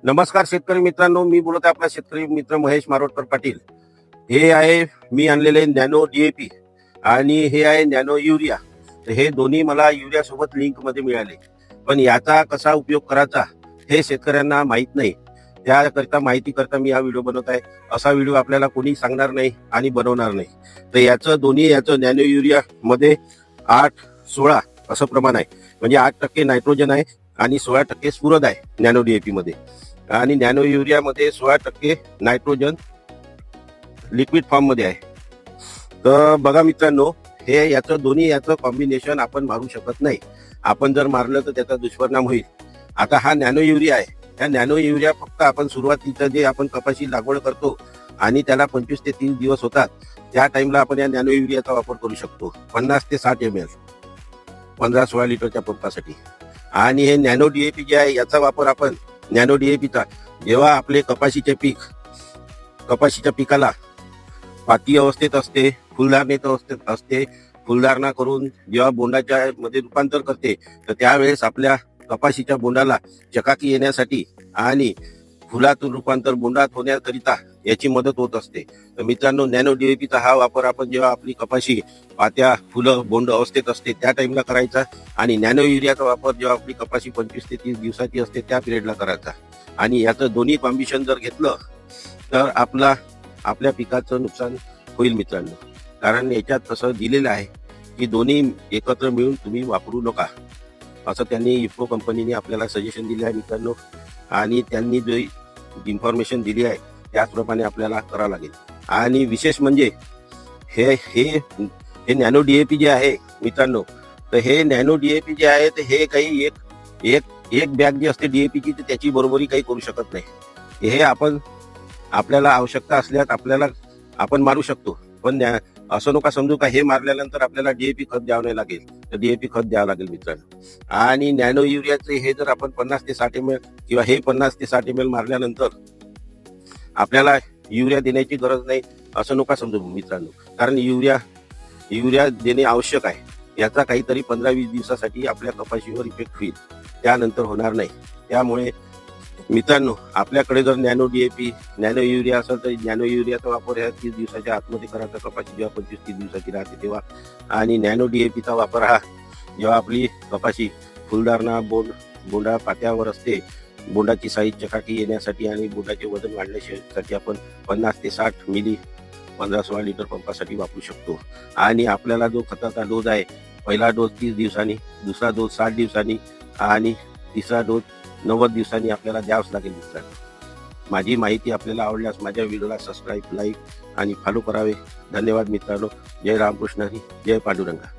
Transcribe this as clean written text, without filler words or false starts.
नमस्कार शेतकरी मित्रांनो, मी बोलत आहे आपला शेतकरी मित्र महेश मारोटकर पाटील. हे आहे मी आणलेले नॅनो डीएपी आणि हे आहे नॅनो युरिया. तर हे दोन्ही मला युरिया सोबत लिंक मध्ये मिळाले, पण याचा कसा उपयोग करायचा हे शेतकऱ्यांना माहित नाही. त्याकरिता माहिती करता मी हा व्हिडिओ बनवत आहे. असा व्हिडिओ आपल्याला कोणी सांगणार नाही आणि बनवणार नाही. तर याचं नॅनो युरिया मध्ये 8-16 असं प्रमाण आहे. म्हणजे 8% नायट्रोजन आहे आणि 16% स्फुरद आहे नॅनो डीएपी मध्ये. आणि नॅनो युरिया मध्ये 16% नायट्रोजन लिक्विड फॉर्म मध्ये आहे. तर बघा मित्रांनो, हे याचं कॉम्बिनेशन आपण मारू शकत नाही. आपण जर मारलं तर त्याचा दुष्परिणाम होईल. आता हा नॅनो युरिया आहे. ह्या नॅनो युरिया फक्त आपण सुरुवातीचं जे आपण कपाशी लागवड करतो आणि त्याला 25 ते 30 दिवस होतात, त्या टाइमला आपण या नॅनो युरियाचा वापर करू शकतो. 50 ते 60 ml 15-16 लिटरच्या पंपासाठी. आणि हे नॅनो डीएपी जे आहे याचा वापर आपण नॅनो डीएपीचा जेव्हा आपले कपाशीच्या पिकाला पाती अवस्थेत असते, फुलधारणेत अवस्थेत असते, फुलधारणा करून जेव्हा बोंडाच्या मध्ये रूपांतर करते, तर त्यावेळेस आपल्या कपाशीच्या बोंडाला चकाकी येण्यासाठी आणि फुलातून रूपांतर बोंडात होण्याकरिता याची मदत होत असते. तर मित्रांनो, नॅनो डीएपीचा हा वापर आपण जेव्हा आपली कपाशी पात्या, फुलं, बोंड अवस्थेत असते त्या टाइमला करायचा, आणि नॅनो युरियाचा वापर जेव्हा आपली कपाशी 25 ते 30 दिवसाची असते त्या पिरियडला करायचा. आणि याचं दोन्ही कॉम्बिनेशन जर घेतलं तर आपल्या पिकाचं नुकसान होईल मित्रांनो. कारण याच्यात तसं दिलेलं आहे की दोन्ही एकत्र मिळून तुम्ही वापरू नका, असं त्यांनी इफ्को कंपनीने आपल्याला सजेशन दिले आहे मित्रांनो. आणि त्यांनी जो इन्फॉर्मेशन दिली आहे त्याचप्रमाणे आपल्याला करावं लागेल. आणि विशेष म्हणजे हे नॅनो डीएपी जे आहे मित्रांनो, तर हे नॅनो डीएपी जे आहे तर हे काही एक बॅग जी असते डीएपीची तर त्याची बरोबरी काही करू शकत नाही. हे आपल्याला आवश्यकता असल्यास आपण मारू शकतो, पण असं नका समजू का हे मारल्यानंतर आपल्याला डीएपी खत द्यावं नाही लागेल. तर डीएपी खत द्यावं लागेल मित्रांनो. आणि नॅनो युरियाचे हे जर आपण 50 ते 60 ml किंवा हे 50 ते 60 ml मारल्यानंतर आपल्याला युरिया देण्याची गरज नाही असं नका समजू मित्रांनो. कारण युरिया देणे आवश्यक आहे. याचा काहीतरी 15-20 दिवसासाठी आपल्या कपाशीवर इफेक्ट होईल, त्यानंतर होणार नाही. त्यामुळे मित्रांनो, आपल्याकडे जर नॅनो डीएपी, नॅनो युरिया असेल तर नॅनो युरियाचा वापर ह्या 30 दिवसाच्या आतमध्ये करायचा, कपाशी जेव्हा 25-30 दिवसाची राहते तेव्हा. आणि नॅनो डीएपीचा वापर हा जेव्हा आपली कपाशी फुलधारणा बोंडा पात्यावर असते, बोंडाची साईज चकाकी येण्यासाठी आणि बोंडाचे वजन वाढण्यासाठी आपण 50 ते 60 मिली 15-16 लिटर पंपासाठी वापरू शकतो. आणि आपल्याला जो खताचा डोस आहे, पहिला डोस 30 दिवसांनी, दुसरा डोस 60 दिवसांनी आणि तिसरा डोस 90 दिवसांनी आपल्याला द्यावंच लागेल मित्रांनो. माझी माहिती आपल्याला आवडल्यास माझ्या व्हिडिओला सबस्क्राईब, लाईक आणि फॉलो करावे. धन्यवाद मित्रांनो. जय रामकृष्ण हरी, जय पांडुरंगा.